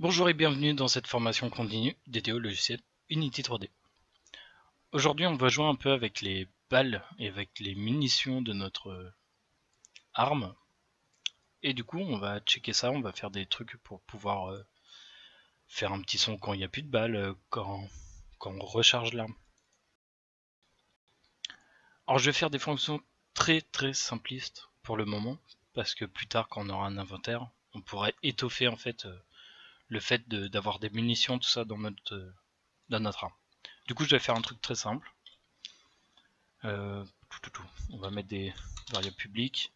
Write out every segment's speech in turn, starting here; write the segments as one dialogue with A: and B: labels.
A: Bonjour et bienvenue dans cette formation continue dédiée au logiciel Unity 3D. Aujourd'hui on va jouer un peu avec les balles et avec les munitions de notre arme. Et du coup on va checker ça, on va faire des trucs pour pouvoir faire un petit son quand il n'y a plus de balles, quand on recharge l'arme. Alors je vais faire des fonctions très simplistes pour le moment, parce que plus tard quand on aura un inventaire, on pourrait étoffer en fait le fait d'avoir des munitions, tout ça dans notre arme. Du coup je vais faire un truc très simple. On va mettre des variables publiques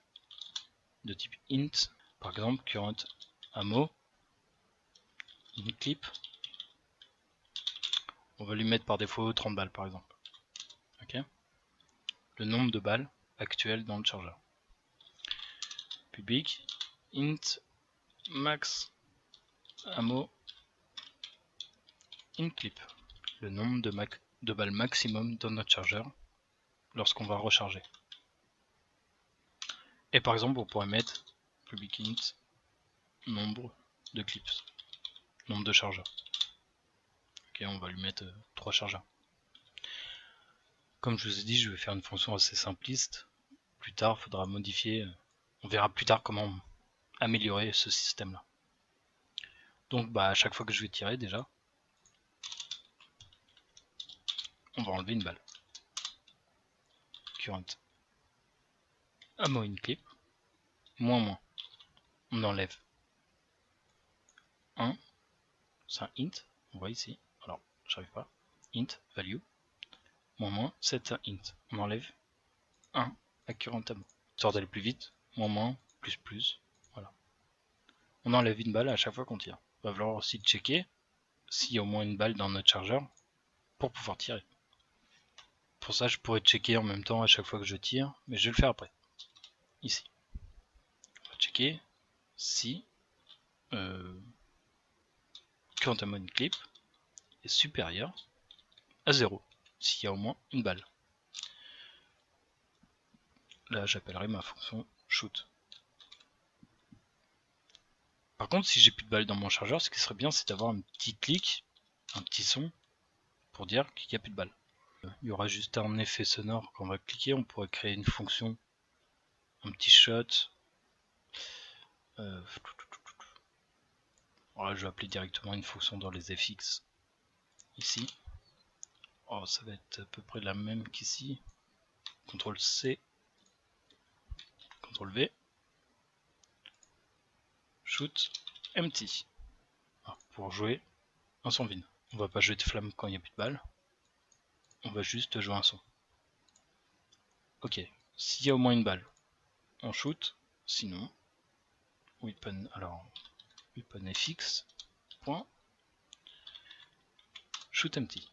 A: de type int, par exemple current ammo, clip. On va lui mettre par défaut 30 balles par exemple. Ok. Le nombre de balles actuelles dans le chargeur. Public int max ammo clip. Le nombre de balles maximum dans notre chargeur lorsqu'on va recharger. Et par exemple, on pourrait mettre public int nombre de clips, nombre de chargeurs. Ok, on va lui mettre 3 chargeurs. Comme je vous ai dit, je vais faire une fonction assez simpliste. Plus tard, il faudra modifier. On verra plus tard comment améliorer ce système-là. Donc, à chaque fois que je vais tirer, déjà, on va enlever une balle. Current ammo in clip. Moins. On enlève 1. C'est un int. On voit ici. Alors, j'arrive pas. Int value. Moins, c'est un int. On enlève 1 à current ammo. Histoire d'aller plus vite. Moins, plus. Voilà. On enlève une balle à chaque fois qu'on tire. Il va falloir aussi checker s'il y a au moins une balle dans notre chargeur pour pouvoir tirer. Pour ça, je pourrais checker en même temps à chaque fois que je tire, mais je vais le faire après. Ici. On va checker si current ammo in clip est supérieur à 0, s'il y a au moins une balle. Là, j'appellerai ma fonction shoot. Par contre, si j'ai plus de balles dans mon chargeur, ce qui serait bien, c'est d'avoir un petit clic, un petit son, pour dire qu'il n'y a plus de balles. Il y aura juste un effet sonore quand on va cliquer, on pourrait créer une fonction, un petit shot. Voilà, je vais appeler directement une fonction dans les FX, ici. Oh, ça va être à peu près la même qu'ici. CTRL C, CTRL V, shoot, empty. Alors, pour jouer un son vide. On va pas jouer de flamme quand il n'y a plus de balles. On va juste jouer un son. Ok, s'il y a au moins une balle, on shoot. Sinon, weapon, alors weapon fx, point, shoot empty.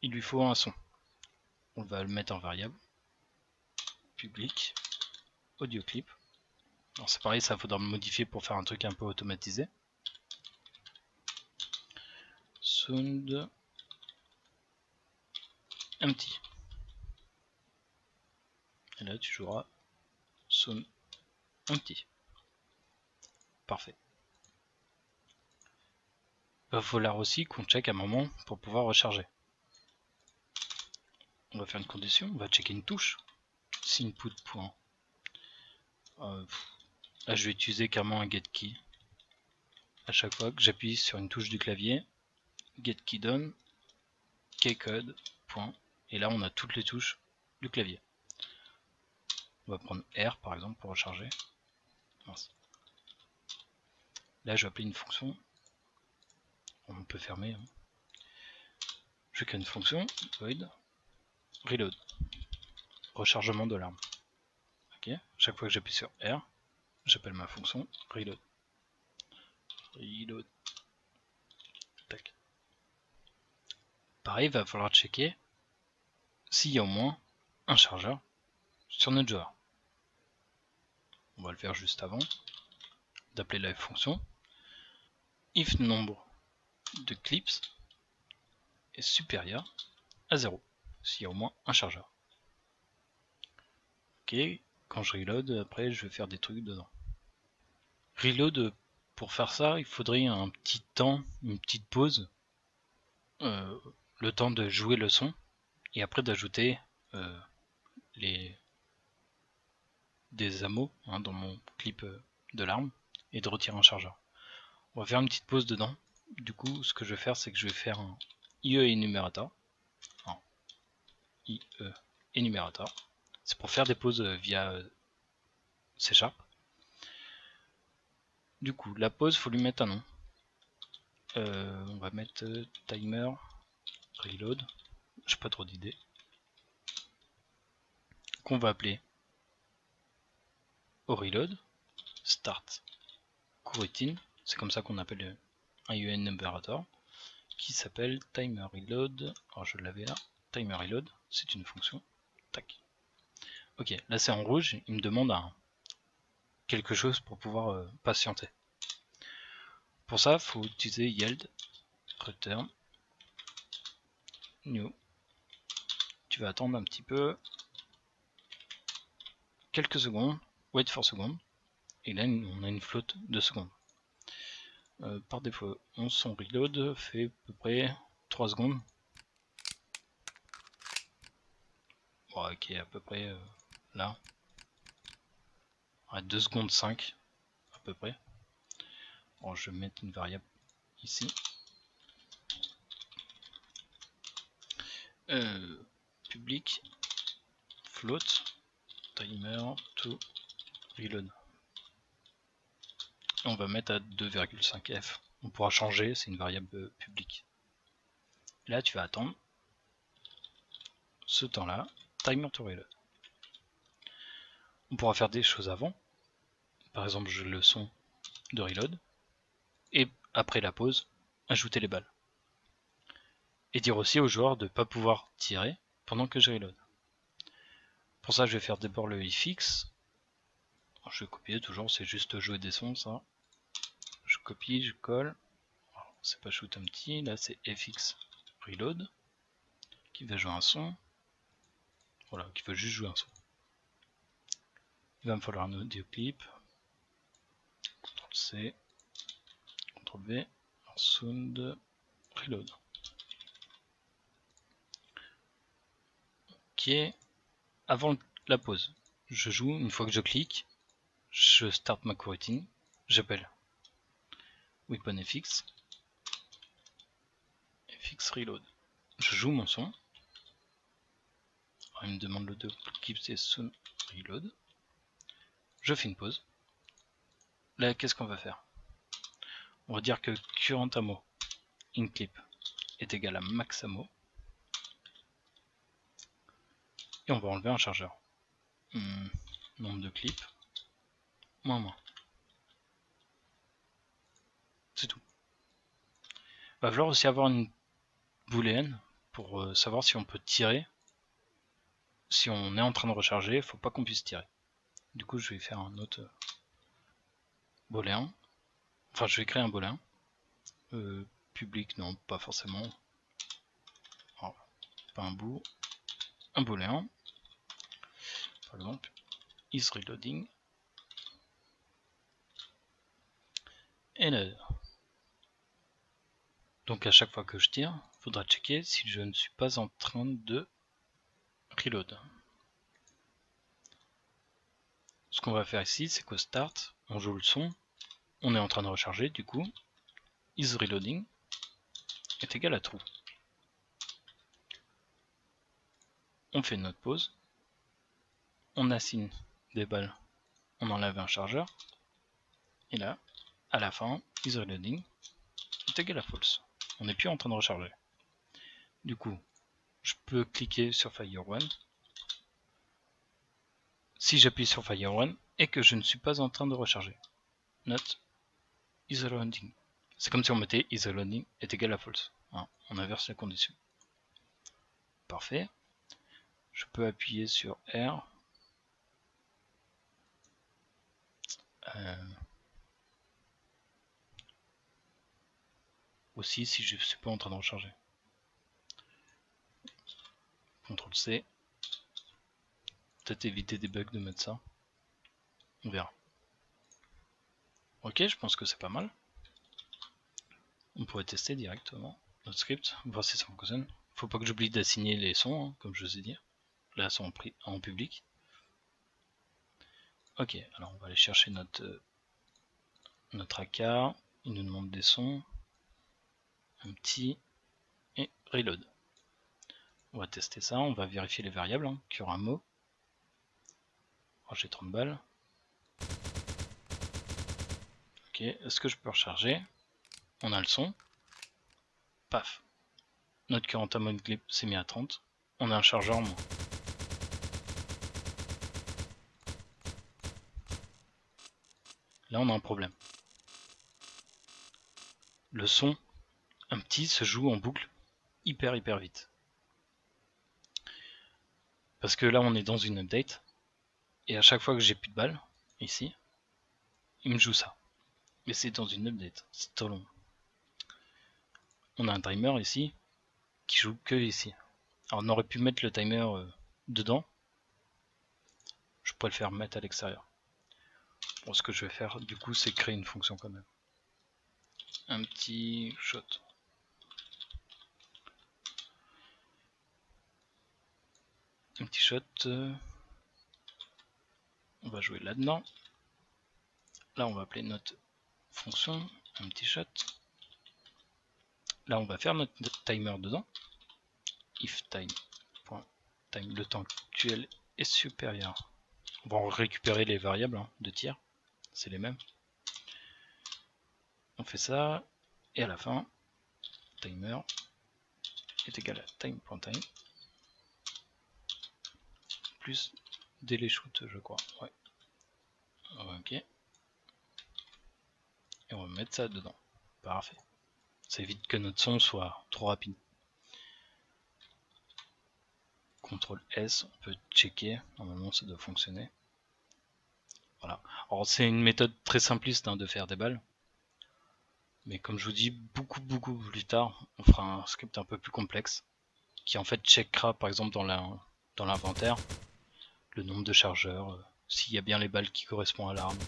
A: Il lui faut un son. On va le mettre en variable. Public, audio clip. Alors c'est pareil, ça faudra modifier pour faire un truc un peu automatisé. Sound empty. Et là tu joueras sound empty. Parfait. Il va falloir aussi qu'on check un moment pour pouvoir recharger. On va faire une condition, on va checker une touche. Si input. Là je vais utiliser carrément un getKey. À chaque fois que j'appuie sur une touche du clavier, getKey done, keycode, point, et là on a toutes les touches du clavier. On va prendre R par exemple pour recharger. Mince. Là je vais appeler une fonction. On peut fermer. Hein. Je crée une fonction, void, reload. Rechargement de l'arme. Ok. Chaque fois que j'appuie sur R, j'appelle ma fonction reload. Reload. Tac. Pareil, il va falloir checker s'il y a au moins un chargeur sur notre joueur. On va le faire juste avant d'appeler la fonction if nombre de clips est supérieur à 0, s'il y a au moins un chargeur. Ok, quand je reload, après je vais faire des trucs dedans. Reload Pour faire ça, il faudrait un petit temps, une petite pause, le temps de jouer le son, et après d'ajouter des ammo dans mon clip de l'arme, et de retirer un chargeur. On va faire une petite pause dedans. Du coup, ce que je vais faire, c'est que je vais faire un IE énumérateur. IE énumérateur. C'est pour faire des pauses via C#. Du coup, la pause, faut lui mettre un nom. On va mettre timer reload. J'ai pas trop d'idées. Qu'on va appeler au reload start coroutine. C'est comme ça qu'on appelle un IE énumérateur qui s'appelle timer reload. Alors je l'avais là. Timer reload, c'est une fonction. Tac. Ok, là c'est en rouge. Il me demande quelque chose pour pouvoir patienter. Pour ça, il faut utiliser yield return new. Tu vas attendre un petit peu, quelques secondes, wait for secondes, et là on a une flotte de secondes. Par défaut, son reload fait à peu près 3 secondes. Bon, ok, à peu près là. À 2 secondes 5 à peu près. Bon, je vais mettre une variable ici. Public float timer to reload. Et on va mettre à 2,5f. On pourra changer, c'est une variable publique. Là, tu vas attendre ce temps-là, timer to reload. On pourra faire des choses avant. Par exemple, je le son de reload. Et après la pause, ajouter les balles. Et dire aussi au joueur de ne pas pouvoir tirer pendant que je reload. Pour ça, je vais faire d'abord le ifix. Je vais copier toujours, c'est juste jouer des sons, ça. Je copie, je colle. C'est pas shoot empty, là c'est fx reload qui va jouer un son. Voilà, qui veut juste jouer un son. Il va me falloir un audio clip. CTRL-C, CTRL-V, sound reload. Ok, avant la pause, je joue, une fois que je clique, je start ma coroutine, j'appelle weapon fx reload. Je joue mon son. Alors, il me demande le clip, c'est sound reload. Je fais une pause. Là, qu'est-ce qu'on va faire? On va dire que current ammo in clip est égal à max ammo. Et on va enlever un chargeur. Nombre de clips, moins. C'est tout. Il va falloir aussi avoir une booléenne pour savoir si on peut tirer. Si on est en train de recharger, il ne faut pas qu'on puisse tirer. Du coup, je vais faire un autre booléen. Enfin, je vais créer un booléen. Public, non, pas forcément. Alors, pas un bout. Un booléen. Par exemple, is reloading. Et là. Donc à chaque fois que je tire, il faudra checker si je ne suis pas en train de reload. Ce qu'on va faire ici, c'est qu'au start, on joue le son, on est en train de recharger, du coup, is reloading est égal à true. On fait notre pause, on assigne des balles, on enlève un chargeur, et là, à la fin, is reloading est égal à false. On n'est plus en train de recharger. Du coup, je peux cliquer sur Fire One. Si j'appuie sur Fire One et que je ne suis pas en train de recharger. Note is reloading. C'est comme si on mettait is reloading est égal à false. Hein, on inverse la condition. Parfait. Je peux appuyer sur R. Aussi si je ne suis pas en train de recharger. CTRL C. Peut-être éviter des bugs de mettre ça. On verra. Ok, je pense que c'est pas mal. On pourrait tester directement notre script, voir si ça fonctionne. Faut pas que j'oublie d'assigner les sons, hein, comme je vous ai dit. Là, sont en public. Ok, alors on va aller chercher notre AK. Il nous demande des sons. Un petit et reload. On va tester ça, on va vérifier les variables, hein, qu'il y aura un mot. Oh, j'ai 30 balles. Ok, est-ce que je peux recharger? On a le son. Paf. Notre current mode clip s'est mis à 30. On a un chargeur en moins. Là, on a un problème. Le son, un petit, se joue en boucle hyper vite. Parce que là, on est dans une update. Et à chaque fois que j'ai plus de balles, ici, il me joue ça. Mais c'est dans une update, c'est trop long. On a un timer ici, qui joue que ici. Alors on aurait pu mettre le timer dedans. Je pourrais le faire mettre à l'extérieur. Bon, ce que je vais faire du coup, c'est créer une fonction quand même. Un petit shot. Un petit shot. On va jouer là-dedans. Là, on va appeler notre fonction un petit shot. Là, on va faire notre timer dedans. If time. Time, le temps actuel est supérieur. On va récupérer les variables hein, de tir. C'est les mêmes. On fait ça. Et à la fin, timer est égal à time.time plus delay shoot, je crois. Ouais. Ok. Et on va mettre ça dedans. Parfait. Ça évite que notre son soit trop rapide. CTRL S, on peut checker. Normalement, ça doit fonctionner. Voilà. Alors, c'est une méthode très simpliste hein, de faire des balles. Mais comme je vous dis, beaucoup plus tard, on fera un script un peu plus complexe qui en fait checkera par exemple dans l'inventaire le nombre de chargeurs, s'il y a bien les balles qui correspondent à l'arme.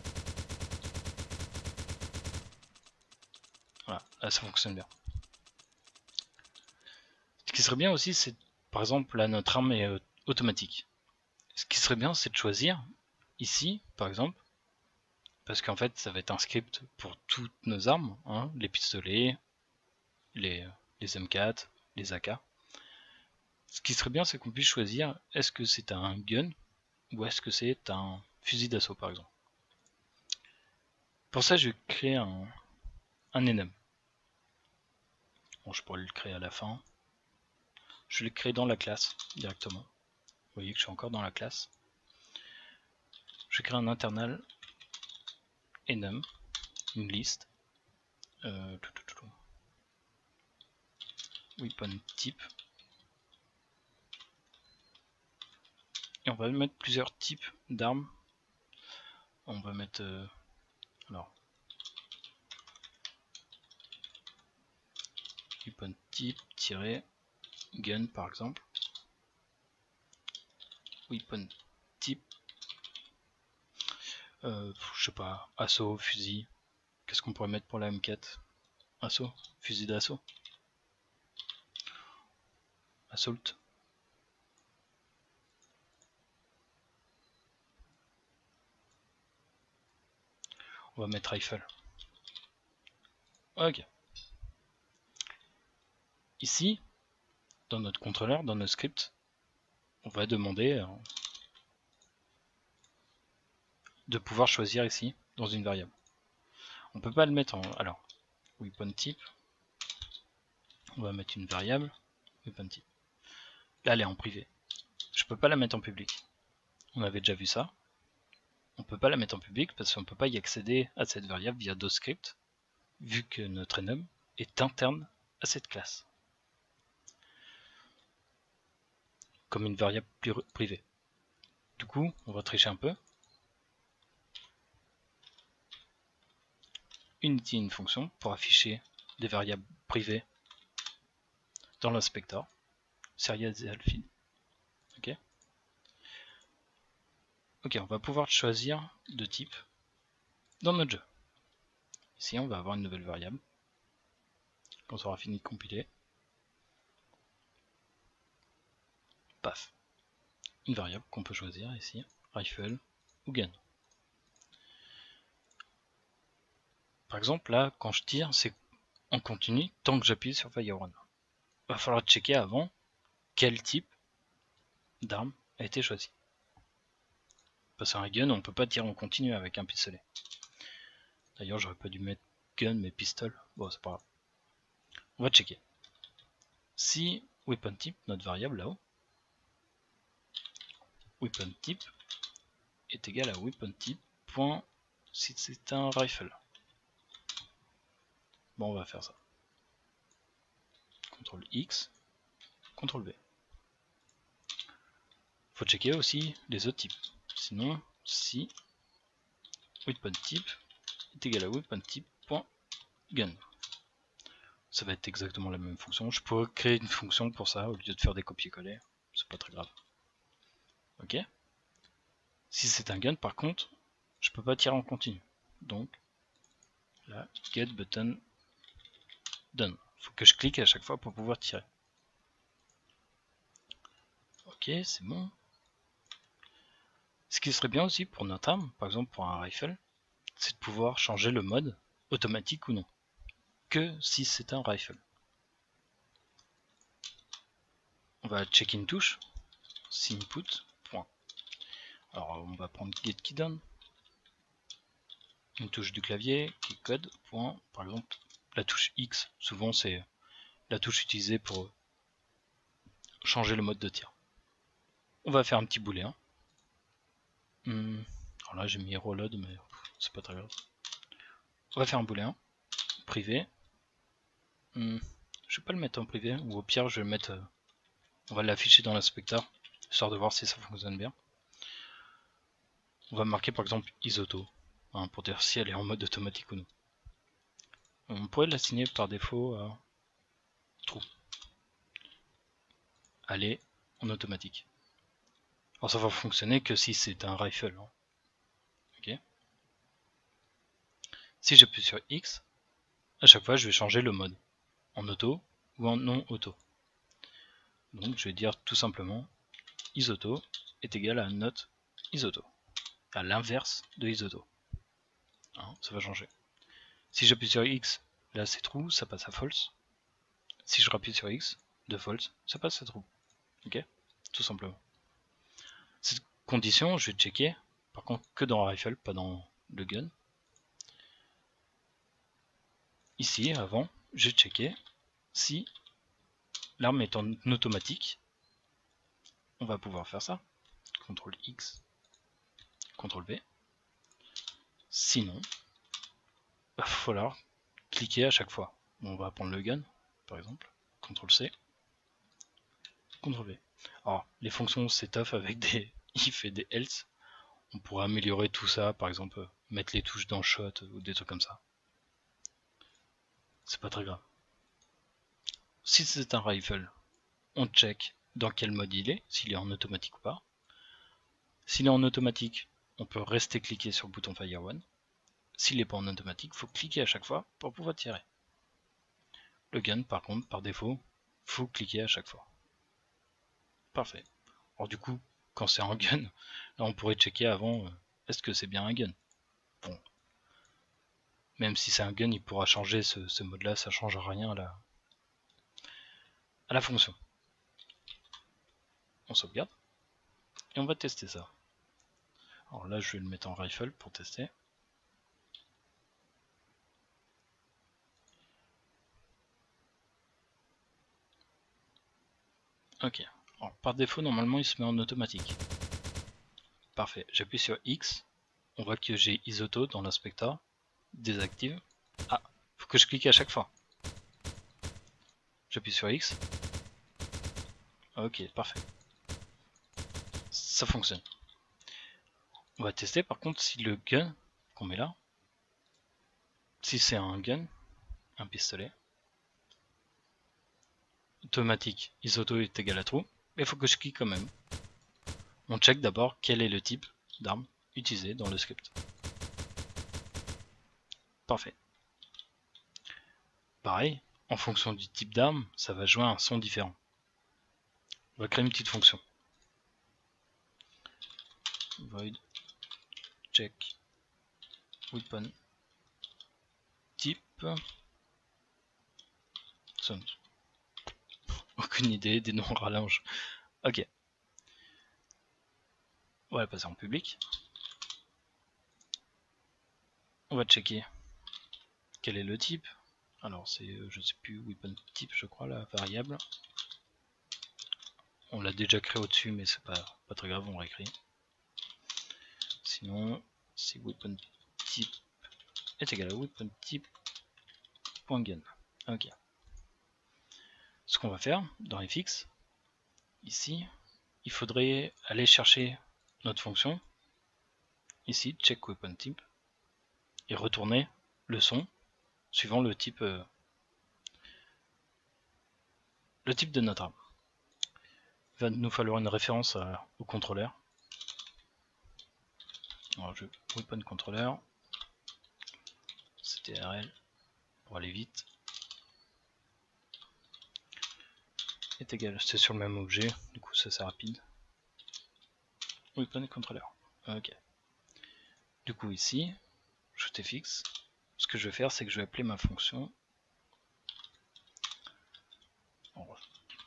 A: Voilà, là ça fonctionne bien. Ce qui serait bien aussi, c'est par exemple là notre arme est automatique. Ce qui serait bien, c'est de choisir ici, par exemple, parce qu'en fait ça va être un script pour toutes nos armes, hein, les pistolets, les M4, les AK. Ce qui serait bien, c'est qu'on puisse choisir est-ce que c'est un gun ou est-ce que c'est un fusil d'assaut par exemple. Pour ça, je vais créer un enum. Bon, je pourrais le créer à la fin. Je vais le créer dans la classe directement. Vous voyez que je suis encore dans la classe. Je vais créer un internal enum, une liste. Weapon type. Et on va mettre plusieurs types d'armes. On va mettre alors weapon type gun par exemple. Weapon type je sais pas, assaut, fusil. Qu'est-ce qu'on pourrait mettre pour la M4? Assaut, fusil d'assaut. Assault. On va mettre rifle. Ok. Ici, dans notre contrôleur, dans notre script, on va demander de pouvoir choisir ici, dans une variable. On peut pas le mettre en... Alors, weapon type. On va mettre une variable, weapon type. Là, elle est en privé. Je peux pas la mettre en public. On avait déjà vu ça. On peut pas la mettre en public parce qu'on peut pas y accéder à cette variable via d'autres scripts, vu que notre enum est interne à cette classe. Comme une variable privée. Du coup, on va tricher un peu. Unity une fonction pour afficher des variables privées dans l'inspecteur. Serial field. Ok. Ok, on va pouvoir choisir de type dans notre jeu. Ici on va avoir une nouvelle variable. Quand on aura fini de compiler, paf, une variable qu'on peut choisir ici, rifle ou gun. Par exemple là, quand je tire, c'est en continu tant que j'appuie sur Fire One. Il va falloir checker avant quel type d'arme a été choisi. Parce qu'un gun, on peut pas tirer en continu avec un pistolet. D'ailleurs, j'aurais pas dû mettre gun mais pistol. Bon, c'est pas grave. On va checker. Si weapon type, notre variable là-haut, weapon type est égal à weapon type point si c'est un rifle. Bon, on va faire ça. CTRL X, CTRL V. Faut checker aussi les autres types. Sinon, si weapon type est égal à weapon type point gun. Ça va être exactement la même fonction. Je pourrais créer une fonction pour ça au lieu de faire des copier-coller. C'est pas très grave. Ok. Si c'est un gun, par contre, je peux pas tirer en continu. Donc, là, get button done. Faut que je clique à chaque fois pour pouvoir tirer. Ok, c'est bon. Ce qui serait bien aussi pour notre arme, par exemple pour un rifle, c'est de pouvoir changer le mode automatique ou non. Que si c'est un rifle. On va check une touche, si input, point. Alors on va prendre get key done, une touche du clavier, qui code, point, par exemple la touche X, souvent c'est la touche utilisée pour changer le mode de tir. On va faire un petit booléen. Alors là j'ai mis reload mais c'est pas très grave. On va faire un booléen, privé. Je vais pas le mettre en privé, ou au pire je vais le mettre, on va l'afficher dans l'inspecteur, histoire de voir si ça fonctionne bien. On va marquer par exemple isauto, hein, pour dire si elle est en mode automatique ou non. On pourrait l'assigner par défaut à true. Elle est en automatique. Alors ça va fonctionner que si c'est un rifle. Hein. Okay. Si j'appuie sur X, à chaque fois je vais changer le mode, en auto ou en non auto. Donc je vais dire tout simplement isauto est égal à not isauto, à l'inverse de isauto. Hein, ça va changer. Si j'appuie sur X, là c'est true, ça passe à false. Si je rappuie sur X, de false, ça passe à true. Ok, tout simplement. Cette condition, je vais checker, par contre que dans rifle, pas dans le gun. Ici, avant, j'ai checké si l'arme est en automatique. On va pouvoir faire ça. CTRL X, CTRL V. Sinon, il va falloir cliquer à chaque fois. On va prendre le gun, par exemple. CTRL C, CTRL V. Alors, les fonctions setup avec des if et des else, on pourrait améliorer tout ça, par exemple, mettre les touches dans shot ou des trucs comme ça. C'est pas très grave. Si c'est un rifle, on check dans quel mode il est, s'il est en automatique ou pas. S'il est en automatique, on peut rester cliquer sur le bouton Fire One. S'il n'est pas en automatique, il faut cliquer à chaque fois pour pouvoir tirer. Le gun, par contre, par défaut, il faut cliquer à chaque fois. Parfait. Alors du coup, quand c'est un gun, là on pourrait checker avant, est-ce que c'est bien un gun? Bon. Même si c'est un gun, il pourra changer ce mode-là, ça ne change rien à la fonction. On sauvegarde. Et on va tester ça. Alors là, je vais le mettre en rifle pour tester. Ok. Alors, par défaut, normalement, il se met en automatique. Parfait. J'appuie sur X. On voit que j'ai isauto dans l'inspecteur. Désactive. Ah, faut que je clique à chaque fois. J'appuie sur X. Ok, parfait. Ça fonctionne. On va tester par contre si le gun qu'on met là, si c'est un gun, un pistolet, automatique, isauto est égal à true, mais il faut que je clique quand même. On check d'abord quel est le type d'arme utilisé dans le script. Parfait. pareil, en fonction du type d'arme, ça va jouer un son différent. On va créer une petite fonction. Void check weapon type sound. Aucune idée, des noms rallonges. Ok. On va la passer en public. On va checker quel est le type. Alors c'est, je sais plus, weapon type je crois, la variable. On l'a déjà créé au-dessus mais c'est pas très grave, on réécrit. Sinon, c'est weapon type est égal à weapon type.gun. Ok. Ce qu'on va faire dans fx, ici, il faudrait aller chercher notre fonction, ici, check weapon type, et retourner le son suivant le type de notre arme. Il va nous falloir une référence au contrôleur. Alors je weapon controller, CTRL pour aller vite, est égal, c'est sur le même objet, du coup ça c'est rapide. Weapon controller, ok. Du coup ici, je fixe. Ce que je vais faire, c'est que je vais appeler ma fonction. Alors,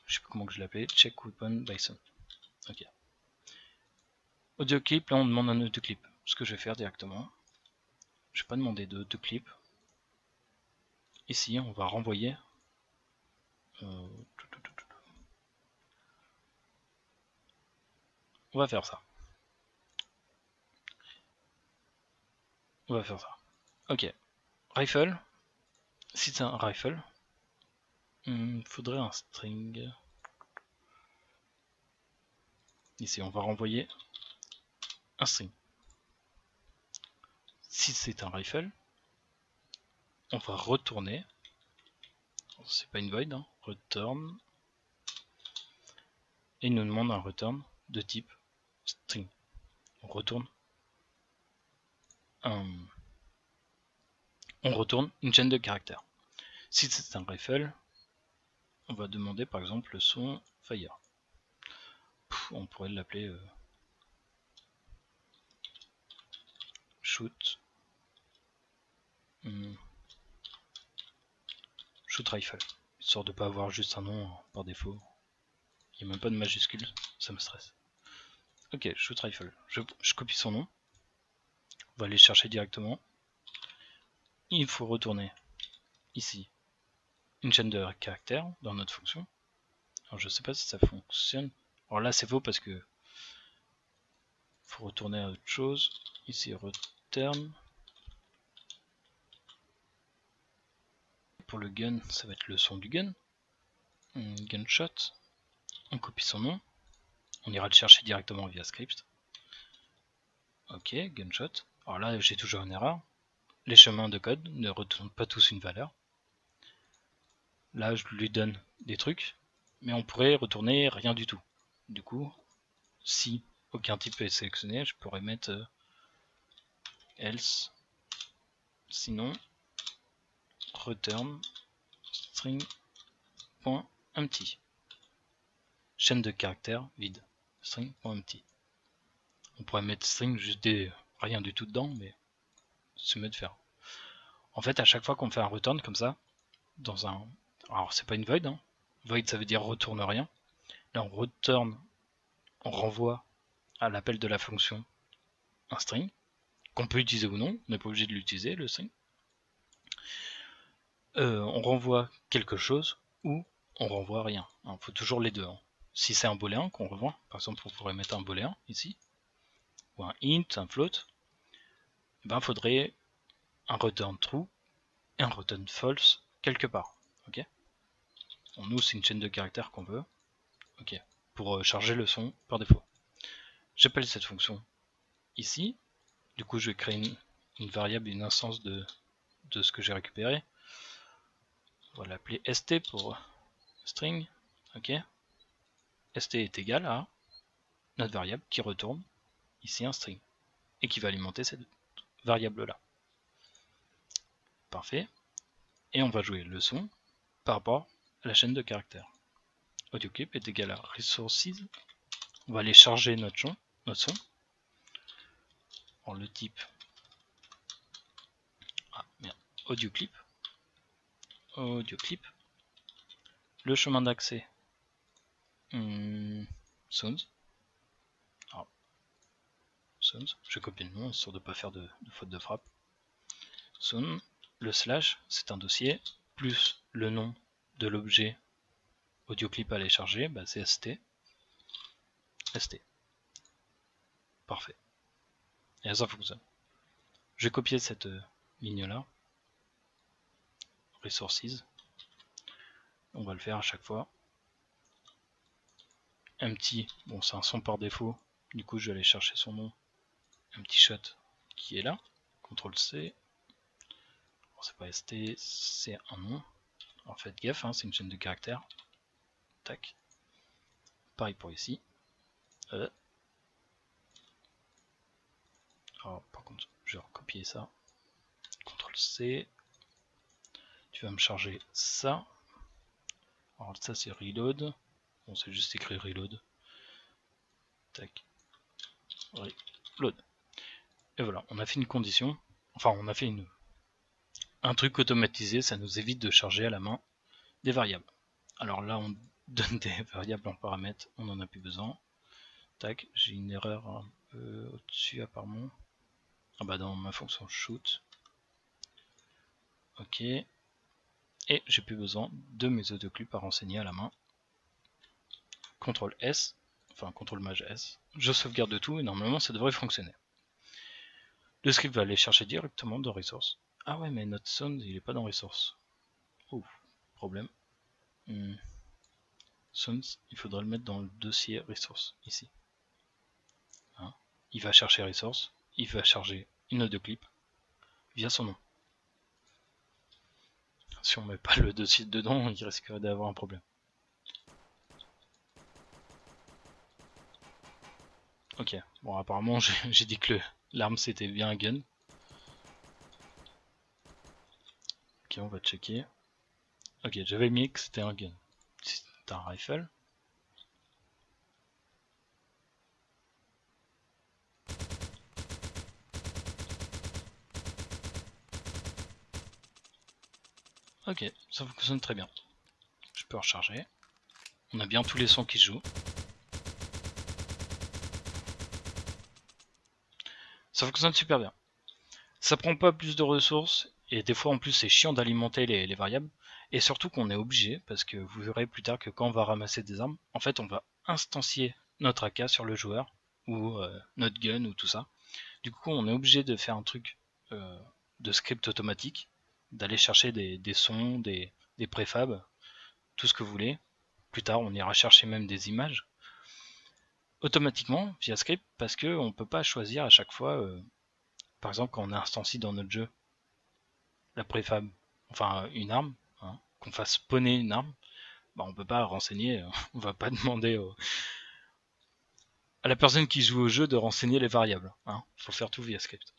A: je sais plus comment que je l'appelais, check weapon by sound. Ok. Audio clip, là on demande un audio clip. Ce que je vais faire directement, je vais pas demander de clip. Ici, on va renvoyer. On va faire ça. On va faire ça. Ok. Rifle. Si c'est un rifle, il faudrait un string. Ici, on va renvoyer un string. Si c'est un rifle, on va retourner. C'est pas une void, hein, return. Et il nous demande un return de type string. On retourne une chaîne de caractères. Si c'est un rifle, on va demander par exemple le son fire. On pourrait l'appeler shoot rifle, histoire de pas avoir juste un nom par défaut. Il n'y a même pas de majuscule, ça me stresse. Ok, shoot rifle, je copie son nom, on va aller chercher directement. Il faut retourner ici une chaîne de caractères dans notre fonction. Alors je sais pas si ça fonctionne. Alors là c'est faux parce que faut retourner à autre chose. Ici return. Pour le gun, ça va être le son du gun. Gunshot. On copie son nom. On ira le chercher directement via script. Ok, gunshot. Alors là j'ai toujours une erreur. Les chemins de code ne retournent pas tous une valeur. Là je lui donne des trucs, mais on pourrait retourner rien du tout. Du coup, si aucun type est sélectionné, je pourrais mettre else, sinon return string.empty, chaîne de caractères vide, string.empty. On pourrait mettre string juste des rien du tout dedans, mais c'est mieux de faire. En fait, à chaque fois qu'on fait un return comme ça, dans un, alors c'est pas une void, hein. Void ça veut dire retourne rien. Là on return, on renvoie à l'appel de la fonction un string qu'on peut utiliser ou non, on n'est pas obligé de l'utiliser le string. On renvoie quelque chose ou on renvoie rien. Il faut toujours les deux. Hein. Si c'est un booléen qu'on renvoie, par exemple on pourrait mettre un booléen ici, ou un int, un float, ben faudrait un return true et un return false quelque part. Ok. Nous c'est une chaîne de caractères qu'on veut. Ok. Pour charger le son par défaut. J'appelle cette fonction ici. Du coup je vais créer une variable, une instance de ce que j'ai récupéré. On va l'appeler st pour string. Ok. St est égal à notre variable qui retourne ici un string et qui va alimenter cette variable là. Parfait. et on va jouer le son par rapport à la chaîne de caractères. Audio clip est égal à resources. On va aller charger notre son. Alors le type, audio clip. Le chemin d'accès, sounds. Alors, sounds. Je vais copier le nom histoire de ne pas faire de faute de frappe. Sound, le slash, c'est un dossier, plus le nom de l'objet audio clip à aller charger, bah c'est st. Parfait. Et ça fonctionne. Je vais copier cette ligne là. Resources. On va le faire à chaque fois. Empty, bon c'est un son par défaut. Du coup je vais aller chercher son nom. Empty shot qui est là. CTRL C. Bon, c'est pas st, c'est un nom. En fait gaffe, hein, c'est une chaîne de caractères. Tac. Pareil pour ici. Alors, par contre, je vais recopier ça. CTRL C. Tu vas me charger ça. Alors ça c'est reload. Bon c'est juste écrit reload. Tac. Reload. Et voilà, on a fait une condition. Enfin on a fait un truc automatisé, ça nous évite de charger à la main des variables. Alors là on donne des variables en paramètres, on n'en a plus besoin. Tac, j'ai une erreur un peu au-dessus apparemment. Ah bah dans ma fonction shoot. Ok. Et j'ai plus besoin de mes autoclips à renseigner à la main. CTRL S, enfin CTRL Maj S. Je sauvegarde tout et normalement ça devrait fonctionner. Le script va aller chercher directement dans Resource. Ah ouais mais notre sound il est pas dans Resource. Oh, problème. Sounds, il faudra le mettre dans le dossier Resource, ici. Hein, il va chercher Resource, il va charger une audio clip via son nom. Si on met pas le dossier dedans, il risquerait d'avoir un problème. Ok, bon apparemment j'ai dit que l'arme c'était bien un gun. Ok, on va checker. Ok, j'avais mis que c'était un gun. C'est un rifle. Ok, ça fonctionne très bien. Je peux recharger. On a bien tous les sons qui jouent. Ça fonctionne super bien. Ça prend pas plus de ressources et des fois en plus c'est chiant d'alimenter les variables. Et surtout qu'on est obligé, parce que vous verrez plus tard que quand on va ramasser des armes, en fait on va instancier notre AK sur le joueur, ou notre gun ou tout ça. Du coup on est obligé de faire un truc de script automatique, d'aller chercher des sons, des préfabs, tout ce que vous voulez. Plus tard on ira chercher même des images automatiquement via script, parce qu'on ne peut pas choisir à chaque fois, par exemple quand on instancie dans notre jeu la préfab, enfin une arme, hein, qu'on fasse spawner une arme, bah on peut pas renseigner, on va pas demander à la personne qui joue au jeu de renseigner les variables, hein, faut faire tout via script.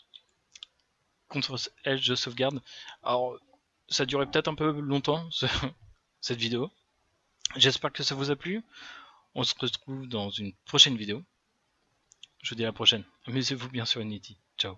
A: CTRL L, je sauvegarde. Alors ça durait peut-être un peu longtemps cette vidéo. J'espère que ça vous a plu. On se retrouve dans une prochaine vidéo. Je vous dis à la prochaine. Amusez-vous bien sur Unity. Ciao.